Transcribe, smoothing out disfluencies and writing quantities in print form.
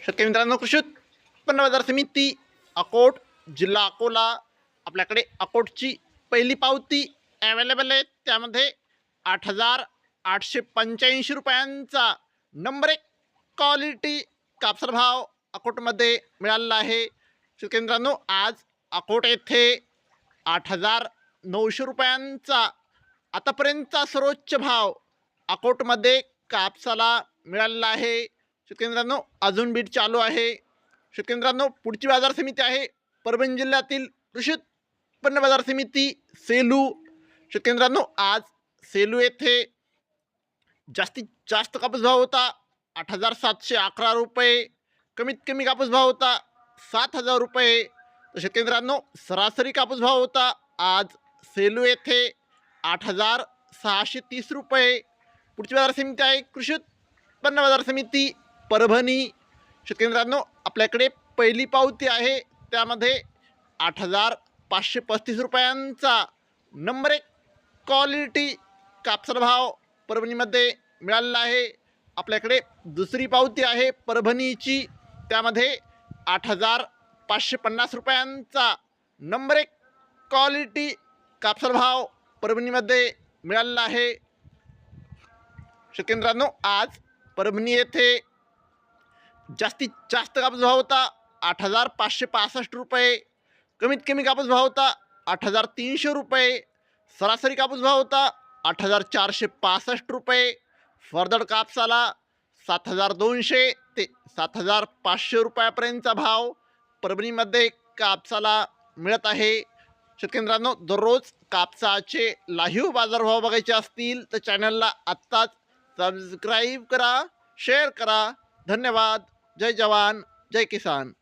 शेतकरी मित्रांनो, कृषी उत्पन्न बाजार समिती अकोट जिल्हा अकोला आपल्याकडे अकोटची पहिली पावती अवेलेबल आहे। त्यामध्ये 8,885 रुपयांचा नंबर 1 क्वालिटी कापसाचा भाव अकोटमध्ये मिळालेला आहे। शेतकरी मित्रांनो, आज अकोट येथे 8,900 रुपयांचा आतापर्यंतचा सर्वोच्च भाव अकोटमध्ये कापसाला मिळालेला आहे। शेतकरी मित्रांनो, अजून बीट चालू आहे। शेतकरी मित्रांनो, पुढची बाजार समिती आहे परभणी जिल्ह्यातील कृषी उत्पन्न बाजार समिती सेलू। शेतकरी मित्रांनो, आज सेलू येथे जास्तीत जास्त कापूस भाव होता 8,711 रुपये, कमीत कमी कापूस भाव होता 7,000 रुपये। तर शेतकरी मित्रांनो, सरासरी कापूस भाव होता आज सेलू येथे 8,630 रुपये। पुढची बाजार समिती आहे कृषी उत्पन्न बाजार समिती परभणी। शेतकरी मित्रांनो, आपल्याकडे पहिली पावती आहे, त्यामध्ये 8,535 रुपयांचा नंबर 1 क्वालिटी कापसाचा भाव परभणीमध्ये मिळालेला आहे। आपल्याकडे दुसरी पावती आहे परभणीची, त्यामध्ये 8,550 रुपयांचा नंबर 1 क्वालिटी कापसाचा भाव परभणीमध्ये मिळालेला आहे। शेतकरी मित्रांनो, आज परभणी येथे जास्तीत जास्त कापूस भाव होता 8,565 रुपये, कमीत कमी कापूस भाव होता 8,300 रुपये, सरासरी कापूस भाव होता 8,465 रुपये। फरदड कापसाला 7,200 ते 7,500 रुपयापर्यंतचा भाव परभणीमध्ये कापसाला मिळत आहे। शेतकरी मित्रांनो, दररोज कापसाचे लाईव्ह बाजारभाव बघायचे असतील तर चॅनलला आत्ताच सबस्क्राईब करा, शेअर करा। धन्यवाद। जय जवान, जय किसान।